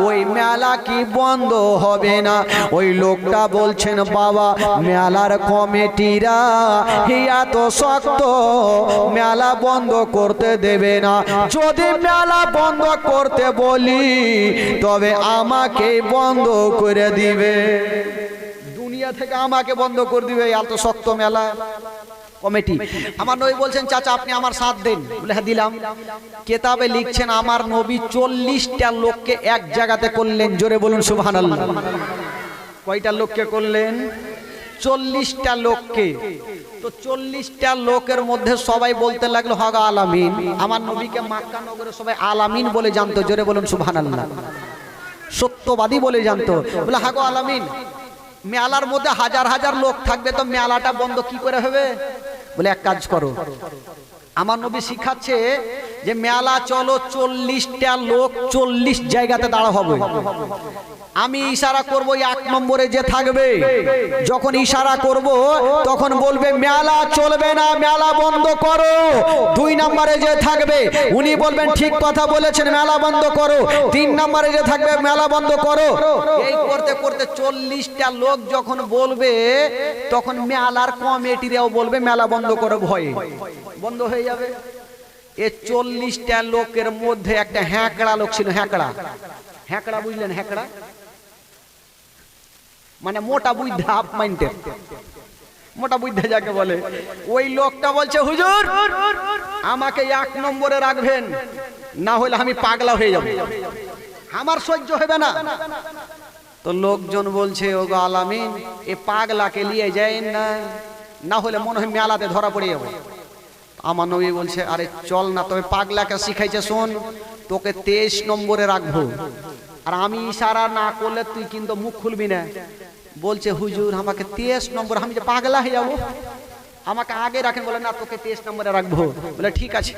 A: ওই মেলা কি বন্ধ হবে না? ওই লোকটা বলছেন বাবা মেলার কমিটিরা এত শক্ত, মেলা বন্ধ করতে দেবে না। যদি মেলা বন্ধ করতে বলি তবে আমাকে বন্ধ করে দিবে, দুনিয়া থেকে আমাকে বন্ধ করে দিবে, এত শক্ত মেলা কমিটি। আমার নবী বলছেন চাচা আপনি আমার সাথ দেন। বলে হ্যাঁ দিলাম। কেতাবে লিখছেন আমার নবী 40টা লোককে এক জায়গাতে করলেন। জোরে বলুন সুবহানাল্লাহ। কয়টা লোককে করলেন? 40টা লোককে। তো 40টা লোকের মধ্যে সবাই বলতে লাগলো হক আলামিন। আমার নবীকে মক্কা নগরে সবাই আলামিন বলে জানতো। জোরে বলুন সুবহানাল্লাহ। সত্যবাদী বলে জানতো। বলে হক আলামিন মেলার মধ্যে হাজার হাজার লোক থাকবে, তো মেলাটা বন্ধ কি করে হবে? বলে এক কাজ করো, আমার নবী শিখাচ্ছে যে মেলা চলো 40টা লোক 40 জায়গাতে দাঁড়া হবে। আমি ইশারা করব, 1 নম্বরে যে থাকবে যখন ইশারা করব তখন বলবে মেলা চলবে না, মেলা বন্ধ করো। 2 নম্বরে যে থাকবে উনি বলবেন ঠিক কথা বলেছেন, মেলা বন্ধ করো। 3 নম্বরে যে থাকবে মেলা বন্ধ করো। এই করতে করতে 40টা লোক যখন বলবে তখন মেলার কমিটিরাও বলবে মেলা বন্ধ করো, ভয়ে বন্ধ হয়ে যাবে। এই 40টা লোকের মধ্যে একটা হ্যাঁকড়া লোক ছিল। হ্যাঁকড়া, হ্যাঁকড়া বুঝলেন? হ্যাঁকড়া মানে মোটা বুদ্ধা, হাফ মাইন্ডের মোটা বুদ্ধা যাকে বলে। ওই লোকটা বলছে হুজুর আমাকে 1 নম্বরে রাখবেন, না হলে আমি পাগলা হয়ে যাব, আমার সহ্য হবে না। তো লোকজন বলছে ওগো আলামিন এ পাগলাকে নিয়ে যায়েন না, না হলে মনে হয় মেলাতে ধরা পড়ে যাবে। আমার নবী বলছে আরে চল না, তবে পাগলাকে শিখাইছে শোন তোকে 23 নম্বরে রাখবো, আর আমি ইশারা না করলে তুই কিন্তু মুখ খুলবি না। বলছে হুজুর আমাকে 23 নম্বর, আমি যে পাগলা হয়ে যাবো। আমাকে আগে রাখেন, বলে না তোকে 23 নম্বরে রাখবো। বলে ঠিক আছে।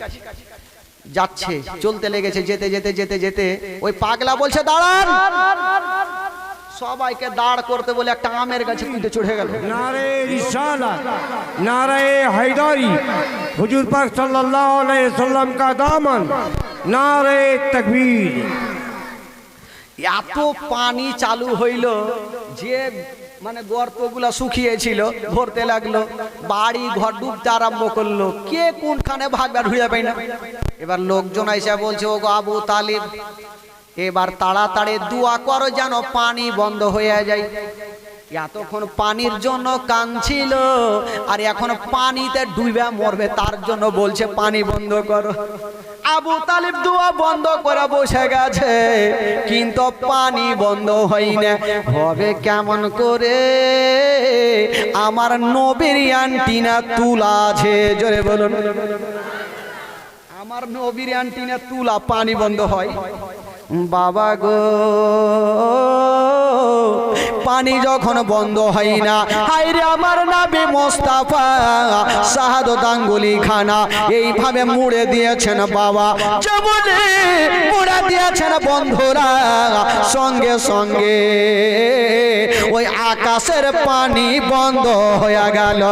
A: যাচ্ছে, চলতে লেগেছে, যেতে যেতে যেতে যেতে ওই পাগলা বলছে দাঁড়ান। সবাইকে দাঁড় করতে বলে একটা আমের গাছে উঠে চড়ে গেল।
B: नारे रिसालत, नारे हैदरी, हुजूर पाक सल्लल्लाहु अलैहि वसल्लम का दामन, नारे तकबीर।
A: এত পানি চালু হইল যে মানে গর্তগুলা শুকিয়েছিল ভরতে লাগলো, বাড়ি ঘর ডুবতে আরম্ভ করলো, কে কোনখানে ভাগবার হুঁড়ে পাই না। এবার লোকজন এসে বলছে ও গো আবু তালিব, এবার তাড়াতাড়ি দোয়া করো যেন পানি বন্ধ হয়ে যায়। এতক্ষণ পানির জন্য কাঁদছিল আর এখন পানিতে ডুবে মরবে, তার জন্য বলছে পানি বন্ধ করো। আবু তালিব দোয়া বন্ধ করে বসে গেছে, কিন্তু পানি বন্ধ হয় না। হবে কেমন করে? আমার নবীর অ্যান্টিনা তুলা আছে, জোরে বলুন। আমার নবীর অ্যান্টিনা তুলা, পানি বন্ধ হয়। বাবা গো, পানি যখন বন্ধ হয় না, হায়রে আমার নবী মোস্তাফা শাহাদত আঙ্গুলি খানা এইভাবে মুড়ে দিয়েছেন বাবা, যেমনে মুড়ে দিয়েছেন বন্ধুরা, সঙ্গে সঙ্গে ওই আকাশের পানি বন্ধ হয়ে গেল।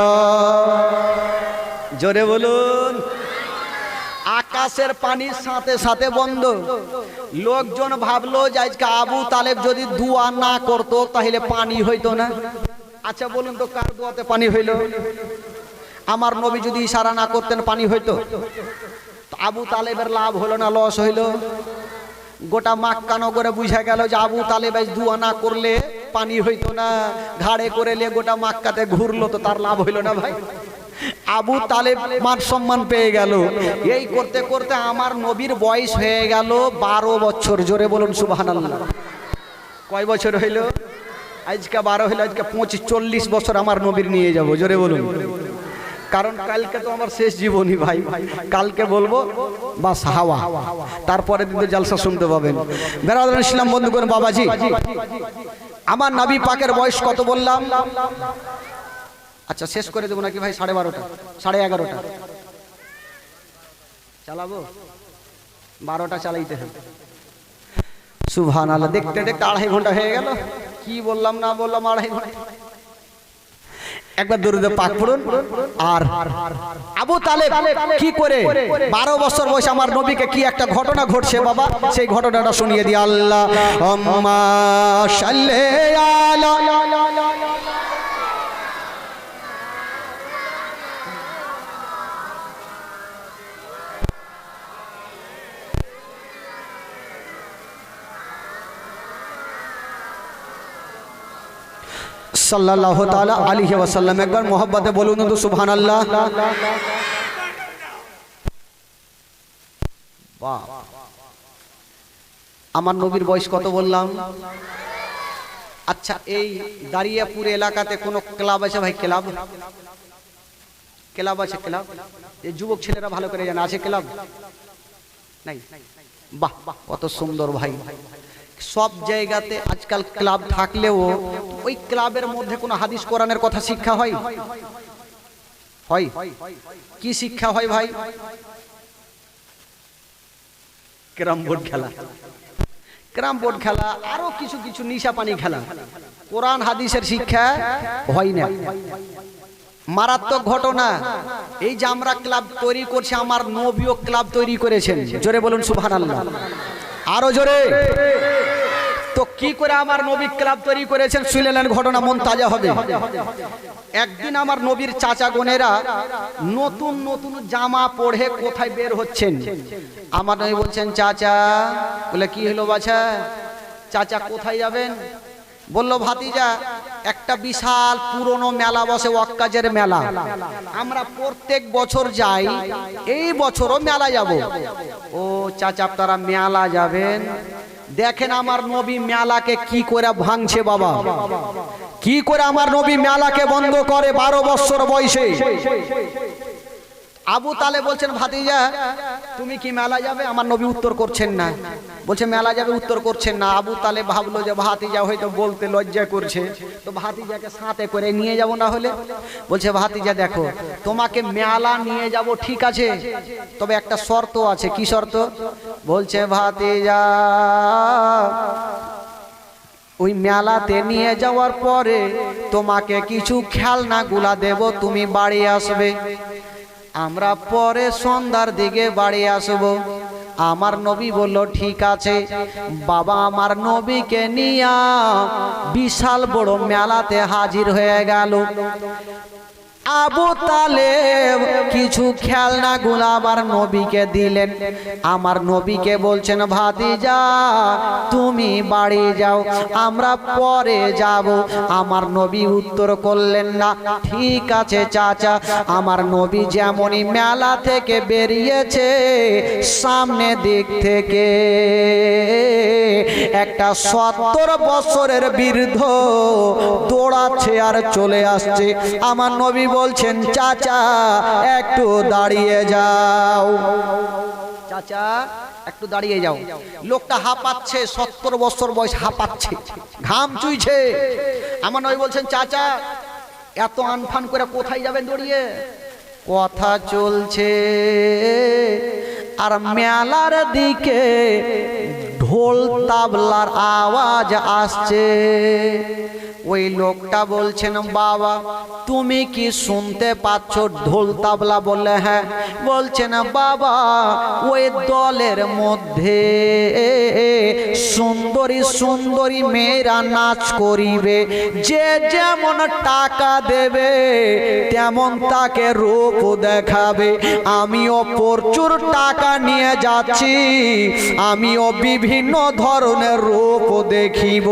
A: জোরে বলুন। আকাশের পানির সাথে সাথে বন্ধ। লোকজন ভাবলো যে আজকে আবু তালেব যদি দোয়া না করতো তাহলে পানি হইতো না। আচ্ছা বলুন তো, কার দোয়াতে পানি হইল? আমার নবী যদি ইশারা না করতেন পানি হইতো? আবু তালেবের লাভ হলো না লস হইল? গোটা মক্কা নগরে বুঝা গেল যে আবু তালেব দোয়া না করলে পানি হইতো না, ঘাড়ে করে নিয়ে গোটা মক্কাতে ঘুরলো, তো তার লাভ হইল না ভাই? আবু তালেব মান সম্মান পেয়ে গেল। এই করতে করতে আমার নবীর বয়স হয়ে গেল 12 বছর। জোরে বলুন সুবহানাল্লাহ। কয় বছর হইল? আজকে 12 হইল, আজকে 25-40 বছর আমার নবীর নিয়ে যাব। জোরে বলুন। কারণ কালকে তো আমার শেষ জীবনী ভাই, কালকে বলবো বাস হাওয়া, তারপরে দিন তো জলসা শুনতে পাবেন। বেরাদার ইসলাম বন্ধুগণ, বাবাজি, আমার নবী পাকের বয়স কত বললাম? আচ্ছা শেষ করে দেবো নাকি ভাই? 12:30, 11:30 চালাবো? 12টা চালাইতে হবে। সুবহানাল্লাহ। দেখতে দেখতে 2.5 ঘন্টা হয়ে গেল। কি বললাম না বললাম 2.5 ঘন্টা। একবার দরুদে পাক পড়ুন। আর আবু তালেব কি করে 12 বছর বয়সে আমার নবীকে কি একটা ঘটনা ঘটছে বাবা, সেই ঘটনাটা শুনিয়ে দিই। আল্লাহুম্মা সাল্লি আলা সাল্লাল্লাহু তাআলা আলাইহি ওয়াসাল্লাম। একবার মোহাব্বতে বলুন তো সুবহানাল্লাহ। বাহ, আমার নবীর বয়স কত বললাম? আচ্ছা, এই দারিয়াপুর এলাকাতে কোনো ক্লাব আছে ভাই? ক্লাব ক্লাব আছে? ক্লাব এই যুবক ছেলেরা ভালো করে জানে, আছে ক্লাব? নাই? বাহ, কত সুন্দর ভাই। সব জায়গাতে আজকাল ক্লাব থাকলেও ওই ক্লাবের মধ্যে কোনো হাদিস কোরআনের কথা শিক্ষা হয়? হয়? কি শিক্ষা হয় ভাই? ক্যারাম বোর্ড খেলা, ক্যারাম বোর্ড খেলা, আরো কিছু কিছু নিশা পানি খেলা। কোরআন হাদিসের শিক্ষা হয় না। মারাত্মক ঘটনা। এই যে আমরা ক্লাব তৈরি করছি, আমার নবীও ক্লাব তৈরি করেছেন। জোরে বলুন সুবহানাল্লাহ। আরো জোরে। তো কি করে আমার নবী ক্লাব তৈরি করেছেন শুনলেন, ঘটনা মন তাজা হবে। একদিন আমার নবীর চাচা বোনেরা নতুন নতুন জামা পরে কোথায় বের হচ্ছেন। আমার নবী বলছেন চাচা। বলে কি হলো বাছা? চাচা কোথায় যাবেন? বললো ভাতিজা, একটা বিশাল পুরনো মেলা বসে, ওয়াক্কাজের মেলা। আমরা প্রত্যেক বছর যাই, এই বছরও মেলা যাব। ও চাচা, আপনারা মেলা যাবেন? দেখেন আমার নবী মেলাকে কি করে ভাঙছে বাবা, কি করে আমার নবী মেলাকে বন্ধ করে 12 বছর বয়সে। আবু তালেব বলছেন ভাতিজা তুমি কি মেলা যাবে? আমার নবী উত্তর করছেন না, বলছে মেলা যাবে, উত্তর করছেন না। আবু তালেব ভাবলো যে ভাতিজা হয়তো বলতে লজ্জা করছে, তো ভাতিজাকে সাথে করে নিয়ে যাব না হলে। বলছে ভাতিজা দেখো, তোমাকে মেলা নিয়ে যাব ঠিক আছে, তবে একটা শর্ত আছে। কি শর্ত? বলছে ভাতিজা ওই মেলাতে নিয়ে যাওয়ার পরে তোমাকে কিছু খেলনাগুলা দেব, তুমি বাড়ি আসবে, আমরা পরে সন্ধ্যার দিকে বাড়ি আসবো। আমার নবী বলল ঠিক আছে। বাবা আমার নবীকে নিয়ে বিশাল বড় মেলাতে হাজির হয়ে গেল। আবু তালেব কিছু খেলনাগুলো আমার নবীকে দিলেন। আমার নবীকে বলছেন ভাতিজা তুমি বাড়ি যাও, আমরা পরে যাব। আমার নবী উত্তর করলেন না, ঠিক আছে চাচা। আমার নবী যেমনই মেলা থেকে বেরিয়েছে, সামনে দিক থেকে একটা 70 বছরের বৃদ্ধ দৌড়াচ্ছে আর চলে আসছে। আমার নবী বলছেন চাচা একটু দাঁড়িয়ে যাও, চাচা একটু দাঁড়িয়ে যাও। লোকটা হাঁপাচ্ছে, 70 বছর বয়স, হাঁপাচ্ছে, ঘাম চুইছে। আমার নবী বলছেন চাচা এত আনফান করে কোথায় যাবেন দৌড়িয়ে? কথা চলছে আর মেলার দিকে ঢোল তাবলার আওয়াজ আসছে। ওই লোকটা বলছেন বাবা তুমি কি শুনতে পাচ্ছ ঢোল তাবলা? বললে হ্যাঁ। বলছেন বাবা ওই দলের মধ্যে সুন্দরী সুন্দরী মেয়েরা নাচ করিবে, যে যেমন টাকা দেবে তেমন তাকে রূপ দেখাবে। আমিও প্রচুর টাকা নিয়ে যাচ্ছি, আমিও বিভিন্ন ধরনের রূপ দেখিব।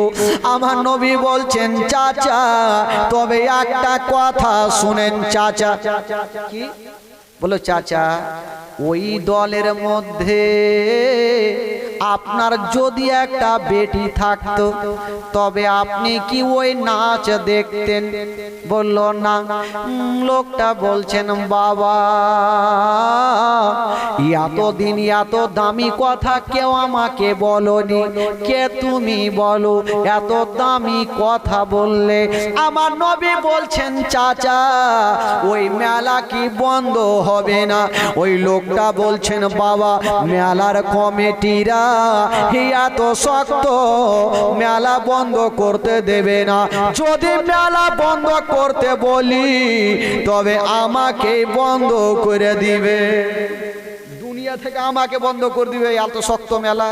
A: আমার নবী বলছেন চাচা তবে একটা কথা শুনেন। চাচা কি বলো? চাচা ওই দলের মধ্যে আপনার যদি একটা বেটি থাকতো তবে আপনি কি ওই নাচ দেখতেন? বলল না। লোকটা বলছেন বাবা এতদিন এত দামি কথা কেউ আমাকে বলনি, কে তুমি বলো এত দামি কথা বললে? আমার নবী বলছেন চাচা ওই মেলা কি বন্ধ হবে না? ওই লোকটা বলছেন বাবা মেলার কমিটিরা এত শক্ত, মেলা বন্ধ করতে দেবে না। যদি মেলা বন্ধ করতে বলি তবে আমাকে বন্ধ করে দিবে, দুনিয়া থেকে আমাকে বন্ধ করে দিবে, এত শক্ত মেলা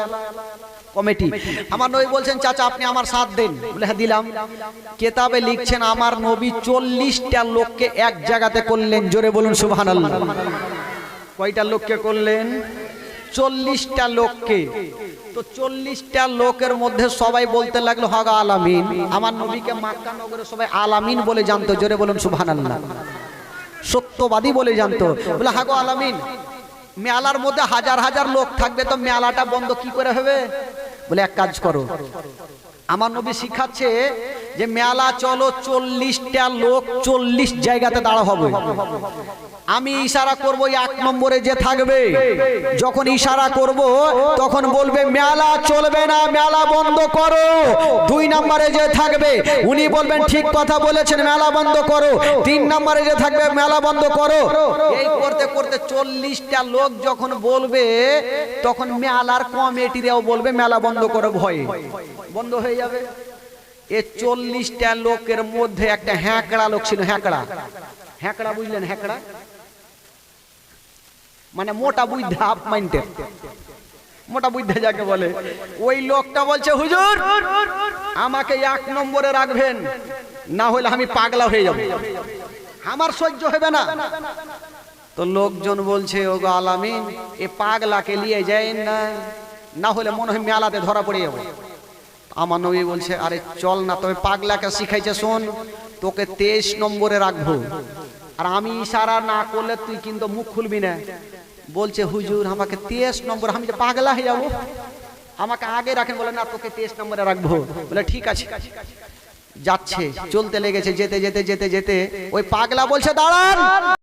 A: কমিটি। আমার নবী বলছেন চাচা আপনি আমার সাথ দেন। বলে হ্যাঁ দিলাম। কেতাবে লিখছেন আমার নবী 40টা লোককে এক জায়গাতে করলেন। জোরে বলুন সুবহানাল্লাহ। কয়টা লোককে করলেন? 40টা লোককে। তো 40টা লোকের মধ্যে সবাই বলতে লাগলো হাগা আলামিন। আমার নবীকে মক্কা নগরে সবাই আলামিন বলে জানতো। জোরে বলুন সুবহানাল্লাহ। সত্যবাদী বলে জানতো। বলে হাগো আলামিন, মেলার মধ্যে হাজার হাজার লোক থাকবে, তো মেলাটা বন্ধ কি করে হবে? বলে এক কাজ করো, আমার নবী শিখাচ্ছে যে মেলা চলো 40টা লোক 40 জায়গাতে দাঁড়া হবে। আমি ইশারা করব, 1 নম্বরে যে থাকবে যখন ইশারা করব তখন বলবে মেলা চলবে না, মেলা বন্ধ করো। 2 নম্বরে যে থাকবে উনি বলবেন ঠিক কথা বলেছেন, মেলা বন্ধ করো। 3 নম্বরে যে থাকবে মেলা বন্ধ করো। এই করতে করতে 40টা লোক যখন বলবে তখন মেলার কমিটিরাও বলবে মেলা বন্ধ করো, ভয়ে বন্ধ হয়ে যাবে। এই 40টা লোকের মধ্যে একটা হ্যাঁকড়া লোক ছিল। হ্যাঁকড়া, হ্যাঁকড়া বুঝলেন? হ্যাঁকড়া মানে মোটা বুদ্ধা, আপ মাইন্ডের মোটা বুদ্ধা যাকে বলে। ওই লোকটা বলছে হুজুর আমাকে 1 নম্বরে রাখবেন, না হলে আমি পাগলা হয়ে যাব, আমার সহ্য হবে না। তো লোকজন বলছে ওগো আলামিন এ পাগলাকে নিয়ে যায়েন না, না হলে মনে হয় মেলাতে ধরা পড়ে যাবো। আমার নবী বলছে আরে চল না, তবে পাগলাকে শিখাইছে শোন, তোকে 23 নম্বরে রাখবো, আর আমি ইশারা না করলে তুই কিন্তু মুখ খুলবি না। বলছে হুজুর আমাকে 23 নম্বর, আমি যে পাগলা হয়ে যাবো, আমাকে আগে রাখেন। বলে না তোকে 23 নম্বরে রাখবো। বলে ঠিক আছে। যাচ্ছে, চলতে লেগেছে, যেতে যেতে যেতে যেতে ওই পাগলা বলছে দাঁড়ান।